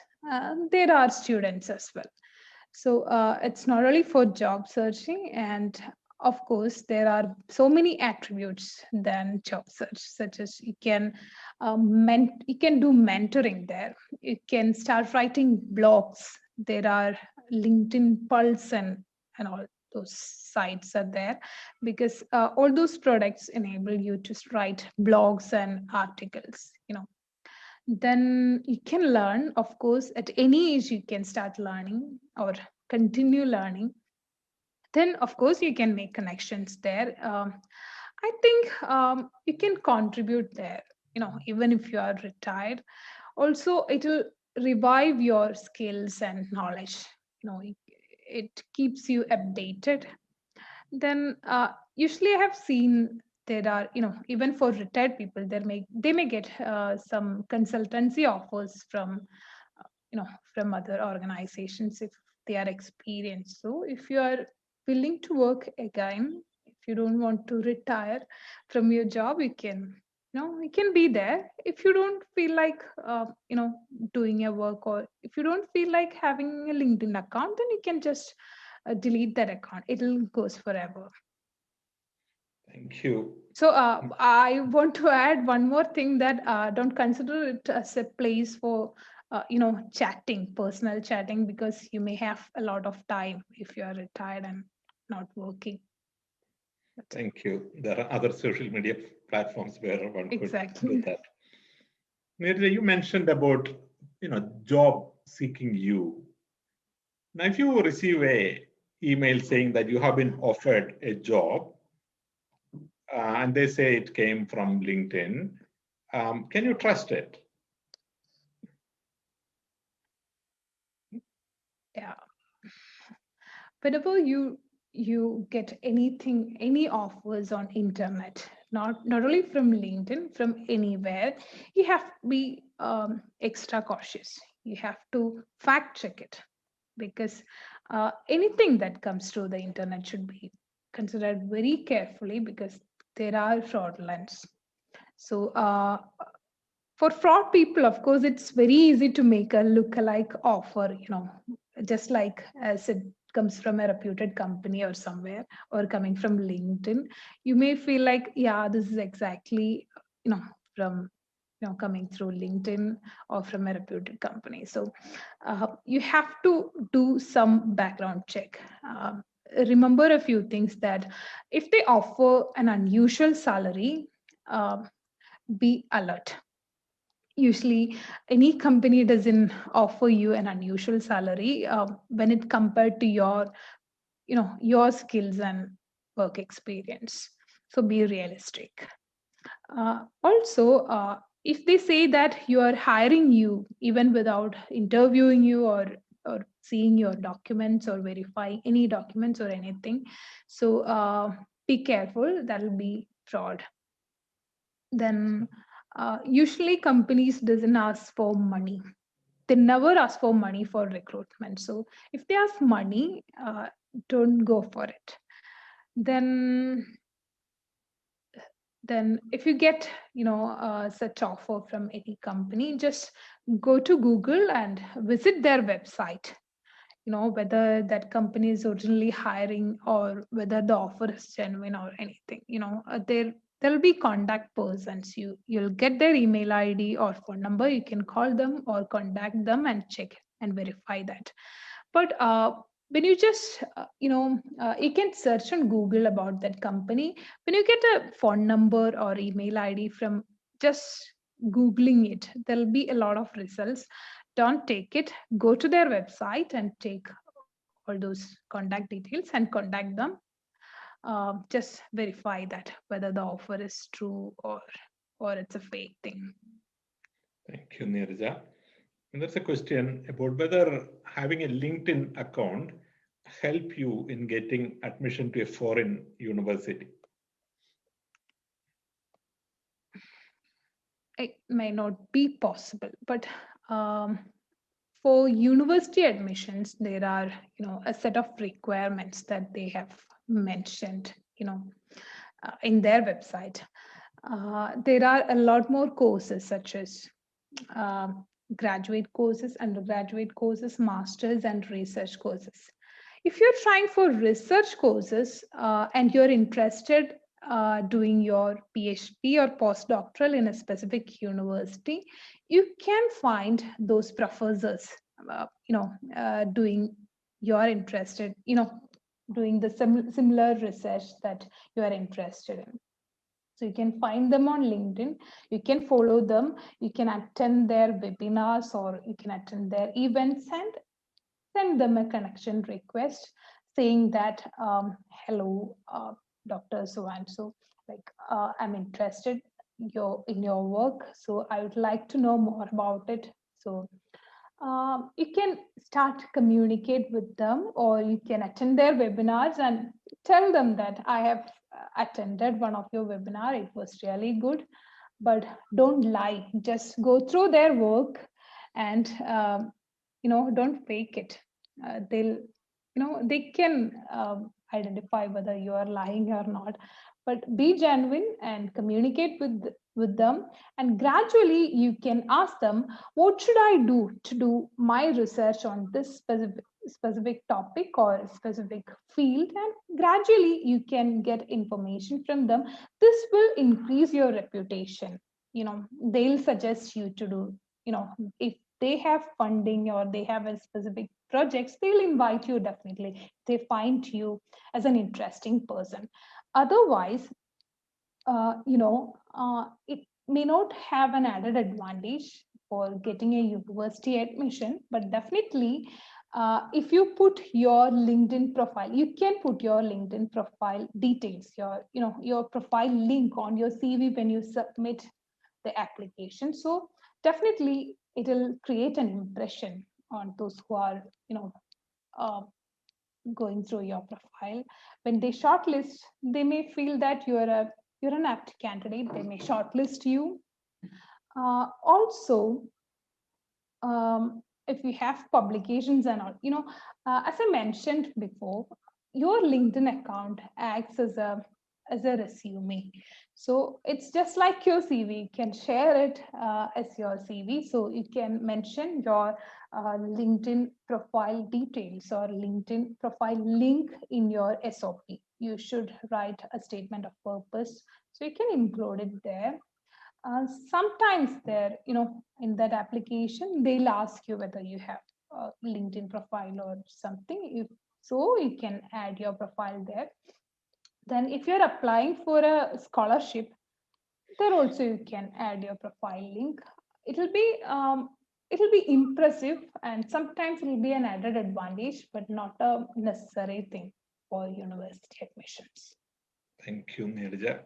[SPEAKER 2] there are students as well. So it's not only for job searching, and of course, there are so many attributes than job search, such as you can do mentoring there. You can start writing blogs. There are LinkedIn Pulse and all those sites are there because all those products enable you to write blogs and articles. Then you can learn, of course, at any age you can start learning or continue learning. Then of course you can make connections there. I think you can contribute there, even if you are retired. Also it will revive your skills and knowledge. It keeps you updated. Then usually I have seen there are, even for retired people, they may get some consultancy offers from from other organizations if they are experienced. So if you are willing to work again, if you don't want to retire from your job, you can be there. If you don't feel like doing your work, or if you don't feel like having a LinkedIn account, then you can just delete that account. It'll goes forever.
[SPEAKER 1] Thank you.
[SPEAKER 2] So I want to add one more thing, that don't consider it as a place for chatting, personal chatting, because you may have a lot of time if you are retired and not working.
[SPEAKER 1] Thank you. There are other social media platforms where one could do that. Nirja, you mentioned about job seeking you. Now, if you receive a email saying that you have been offered a job, and they say it came from LinkedIn, can you trust it?
[SPEAKER 2] Yeah. Whenever you get anything, any offers on internet, not only from LinkedIn, from anywhere, you have to be extra cautious. You have to fact check it, because anything that comes through the internet should be considered very carefully, because there are fraudulence. So for fraud people, of course, it's very easy to make a look-alike offer, just like as it comes from a reputed company or somewhere, or coming from LinkedIn. You may feel like, yeah, this is exactly, from coming through LinkedIn or from a reputed company. So you have to do some background check. Remember a few things, that if they offer an unusual salary, be alert. Usually any company doesn't offer you an unusual salary when it compared to your skills and work experience. So be realistic. Also, if they say that you are hiring you even without interviewing you, or seeing your documents or verifying any documents or anything, so be careful, that will be fraud. Then usually companies doesn't ask for money. They never ask for money for recruitment. So if they ask money, don't go for it. Then if you get such offer from any company, just go to Google and visit their website, whether that company is originally hiring, or whether the offer is genuine or anything. There'll be contact persons. You'll get their email ID or phone number. You can call them or contact them and check and verify that. But when you just you can search on Google about that company. When you get a phone number or email ID from just Googling it, there'll be a lot of results. Don't take it. Go to their website and take all those contact details and contact them. Just verify that whether the offer is true, or it's a fake thing.
[SPEAKER 1] Thank you, Nirja. And that's a question about whether having a LinkedIn account help you in getting admission to a foreign university.
[SPEAKER 2] it may not be possible, but for university admissions, there are, a set of requirements that they have mentioned, in their website. There are a lot more courses such as graduate courses, undergraduate courses, masters, and research courses. If you're trying for research courses and you're interested doing your PhD or postdoctoral in a specific university, you can find those professors, doing you're interested, doing the similar research that you are interested in. So you can find them on LinkedIn, you can follow them, you can attend their webinars or you can attend their events and send them a connection request saying that, hello, Dr. So-and-so, like I'm interested in your work, so I would like to know more about it. So you can start communicate with them, or you can attend their webinars and tell them that I have attended one of your webinar, it was really good. But don't lie, just go through their work and don't fake it. They'll, they can identify whether you are lying or not. But be genuine and communicate with them, and gradually you can ask them, what should I do to do my research on this specific topic or specific field, and gradually you can get information from them. This will increase your reputation. They'll suggest you to do, if they have funding or they have a specific projects, they'll invite you definitely if they find you as an interesting person. Otherwise, it may not have an added advantage for getting a university admission, but definitely if you put your LinkedIn profile, you can put your LinkedIn profile details, your profile link on your CV when you submit the application. So definitely it'll create an impression on those who are, uh, going through your profile. When they shortlist, they may feel that you're an apt candidate. They may shortlist you. Also, if you have publications and all, as I mentioned before, your LinkedIn account acts as a resume. So it's just like your CV. You can share it as your CV. So you can mention your LinkedIn profile details or LinkedIn profile link in your SOP. You should write a statement of purpose. So you can include it there. Sometimes there, in that application, they'll ask you whether you have a LinkedIn profile or something. If so, you can add your profile there. Then if you're applying for a scholarship, there also you can add your profile link. It'll be impressive, and sometimes it'll be an added advantage, but not a necessary thing for university admissions.
[SPEAKER 1] Thank you, Neerja.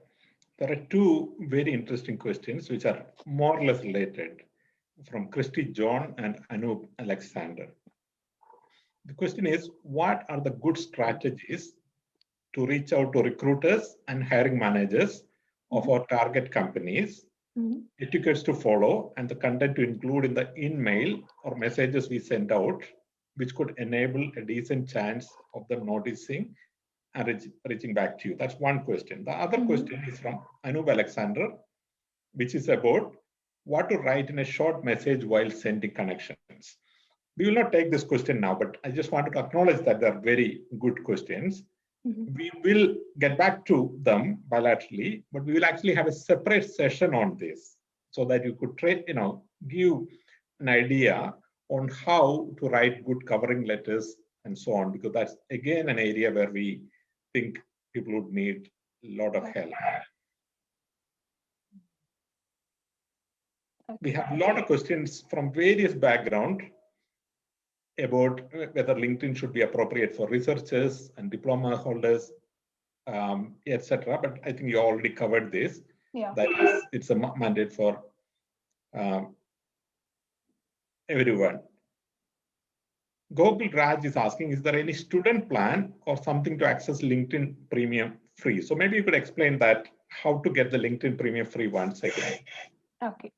[SPEAKER 1] There are two very interesting questions which are more or less related from Christy John and Anup Alexander. The question is, what are the good strategies to reach out to recruiters and hiring managers of our target companies, etiquettes to follow, and the content to include in the email or messages we send out, which could enable a decent chance of them noticing and reaching back to you? That's one question. The other question is from Anup Alexander, which is about what to write in a short message while sending connections. We will not take this question now, but I just wanted to acknowledge that they're very good questions. We will get back to them bilaterally, but we will actually have a separate session on this so that you could give an idea on how to write good covering letters and so on, because that's again an area where we think people would need a lot of help. We have a lot of questions from various backgrounds about whether LinkedIn should be appropriate for researchers and diploma holders, etc. But I think you already covered this.
[SPEAKER 2] Yeah.
[SPEAKER 1] That it's a mandate for everyone. Gokul Raj is asking, is there any student plan or something to access LinkedIn Premium free? So maybe you could explain that, how to get the LinkedIn Premium free once again.
[SPEAKER 2] Okay.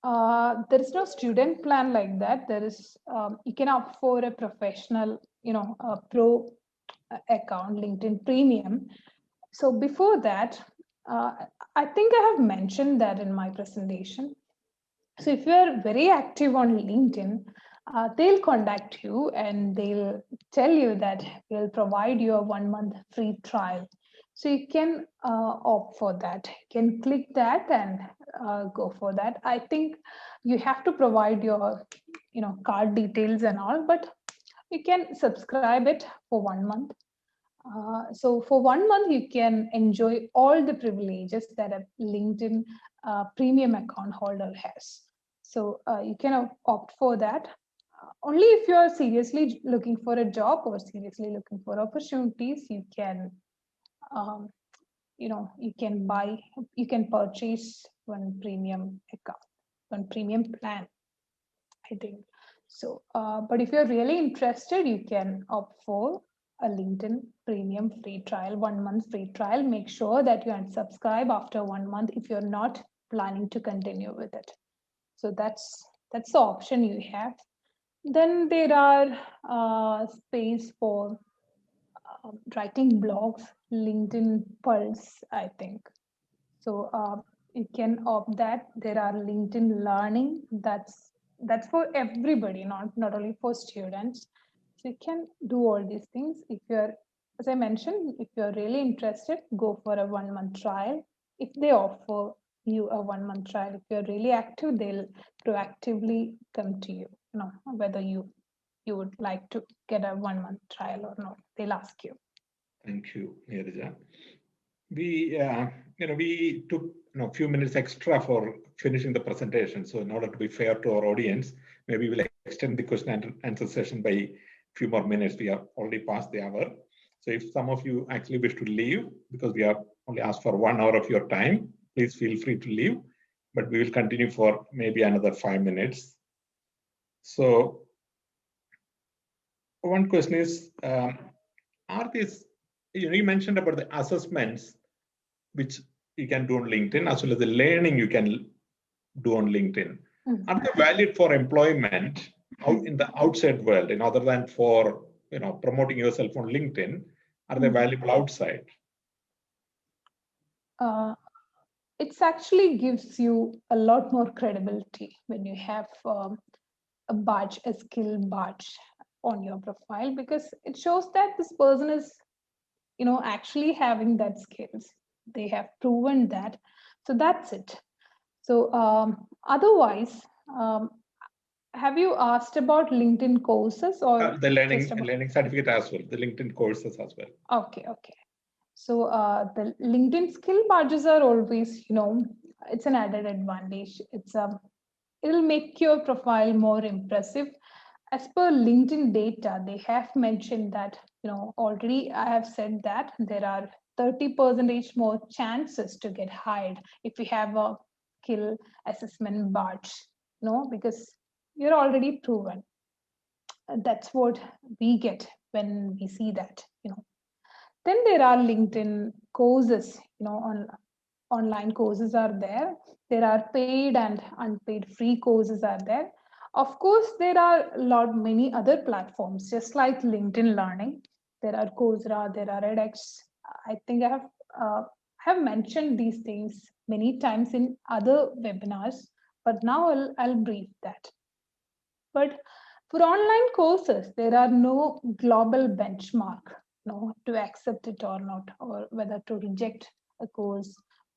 [SPEAKER 2] There is no student plan like that. There is, you can opt for a professional, a pro account, LinkedIn Premium. So before that, I think I have mentioned that in my presentation. So if you are very active on LinkedIn, they'll contact you and they'll tell you that we'll provide you a 1 month free trial. So you can opt for that. You can click that and go for that. I think you have to provide your, card details and all, but you can subscribe it for 1 month. So for 1 month, you can enjoy all the privileges that a LinkedIn premium account holder has. So you can opt for that. Only if you are seriously looking for a job or seriously looking for opportunities, um, you can buy, you can purchase one premium account, one premium plan, I think. So, but if you're really interested, you can opt for a LinkedIn premium free trial, 1 month free trial. Make sure that you unsubscribe after 1 month if you're not planning to continue with it. So that's the option you have. Then there are space for writing blogs, LinkedIn Pulse, I think. So you can opt that. There are LinkedIn Learning. That's for everybody, not only for students. So you can do all these things. If you're, as I mentioned, if you're really interested, go for a 1 month trial. If they offer you a 1 month trial, if you're really active, they'll proactively come to you. Whether you would like to get a 1 month trial or not. They'll ask you.
[SPEAKER 1] Thank you, Neerja. We took a few minutes extra for finishing the presentation. So in order to be fair to our audience, maybe we'll extend the question and answer session by a few more minutes. We have already passed the hour. So if some of you actually wish to leave, because we have only asked for 1 hour of your time, please feel free to leave. But we will continue for maybe another 5 minutes. So one question is, are these, you mentioned about the assessments which you can do on LinkedIn, as well as the learning you can do on LinkedIn. Are they valid for employment out in the outside world, and other than for promoting yourself on LinkedIn? Are they valuable outside?
[SPEAKER 2] It actually gives you a lot more credibility when you have a badge, a skill badge on your profile, because it shows that this person is, actually having that skills. They have proven that. So that's it. So otherwise, have you asked about LinkedIn courses or
[SPEAKER 1] the learning certificate as well, the LinkedIn courses as well?
[SPEAKER 2] Okay. So the LinkedIn skill badges are always, it's an added advantage. It'll make your profile more impressive. As per LinkedIn data, they have mentioned that, already I have said that there are 30% more chances to get hired if you have a skill assessment badge, because you're already proven. That's what we get when we see that, Then there are LinkedIn courses, online courses are there. There are paid and unpaid free courses are there. Of course, there are many other platforms, just like LinkedIn Learning. There are Coursera, there are edX. I think I have mentioned these things many times in other webinars, but now I'll brief that. But for online courses, there are no global benchmark, to accept it or not, or whether to reject a course,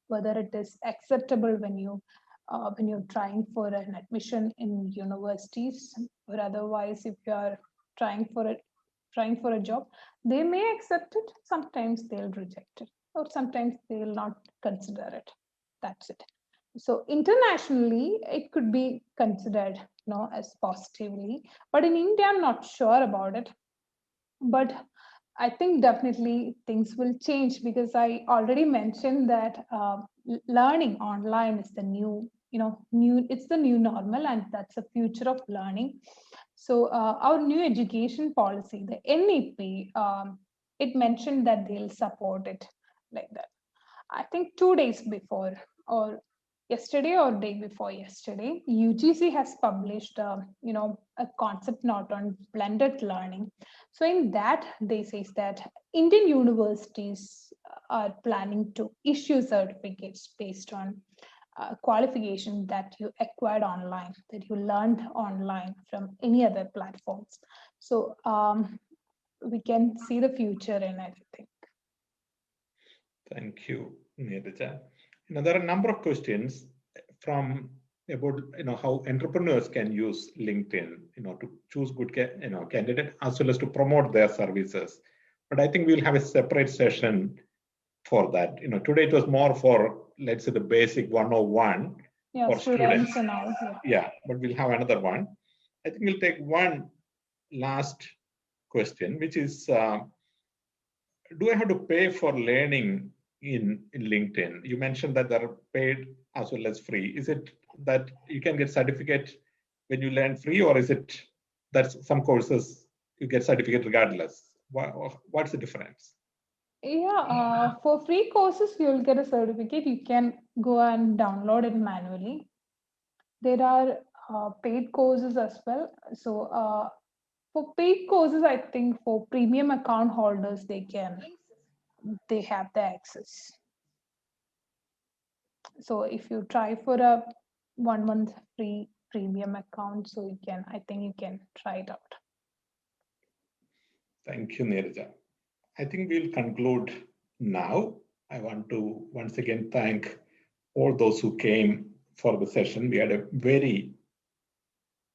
[SPEAKER 2] whether it is acceptable when you're trying for an admission in universities, or otherwise if you are trying for a job, they may accept it. Sometimes they'll reject it, or sometimes they'll not consider it. That's it. So internationally, it could be considered, as positively, but in India, I'm not sure about it. But I think definitely things will change, because I already mentioned that learning online is the it's the new normal, and that's the future of learning. So our new education policy, the NEP, it mentioned that they'll support it like that. I think 2 days before, or yesterday or day before yesterday, UGC has published, a concept note on blended learning. So in that, they say that Indian universities are planning to issue certificates based on qualification that you acquired online, that you learned online from any other platforms. So we can see the future in it, I think.
[SPEAKER 1] Thank you, Neerja. There are a number of questions from about how entrepreneurs can use LinkedIn to choose good candidate as well as to promote their services. But I think we'll have a separate session for that. Today it was more for, let's say, the basic 101 for students
[SPEAKER 2] and all.
[SPEAKER 1] Yeah, but we'll have another one. I think we'll take one last question, which is, do I have to pay for learning in LinkedIn? You mentioned that there are paid as well as free. Is it that you can get certificate when you learn free, or is it that some courses you get certificate regardless? What's the difference?
[SPEAKER 2] Yeah, for free courses, you'll get a certificate. You can go and download it manually. There are paid courses as well. So for paid courses, I think for premium account holders, they have the access. So if you try for a 1 month free premium account, so I think you can try it out.
[SPEAKER 1] Thank you, Neerja. I think we'll conclude now. I want to once again thank all those who came for the session. We had a very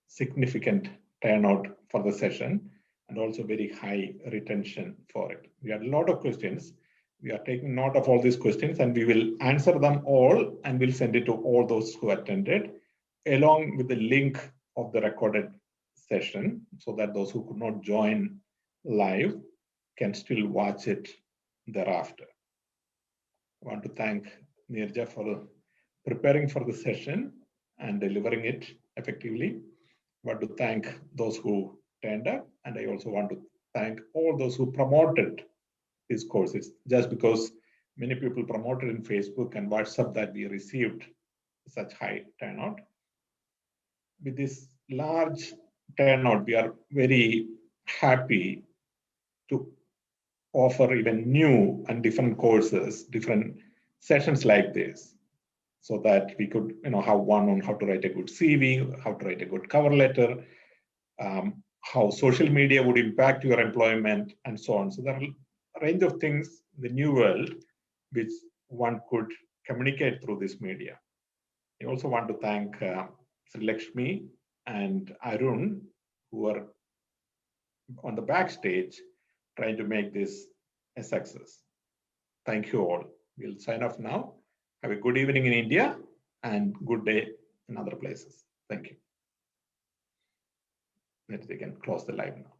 [SPEAKER 1] significant turnout for the session and also very high retention for it. We had a lot of questions. We are taking note of all these questions and we will answer them all and we'll send it to all those who attended along with the link of the recorded session so that those who could not join live can still watch it thereafter. I want to thank Neerja for preparing for the session and delivering it effectively. I want to thank those who turned up, and I also want to thank all those who promoted these courses. Just because many people promoted in Facebook and WhatsApp that we received such high turnout. With this large turnout, we are very happy to offer even new and different courses, different sessions like this, so that we could have one on how to write a good CV, how to write a good cover letter, how social media would impact your employment, and so on. So there are a range of things in the new world which one could communicate through this media. I also want to thank Sri Lakshmi and Arun, who are on the backstage trying to make this a success. Thank you all. We'll sign off now. Have a good evening in India and good day in other places. Thank you. Let's again close the live now.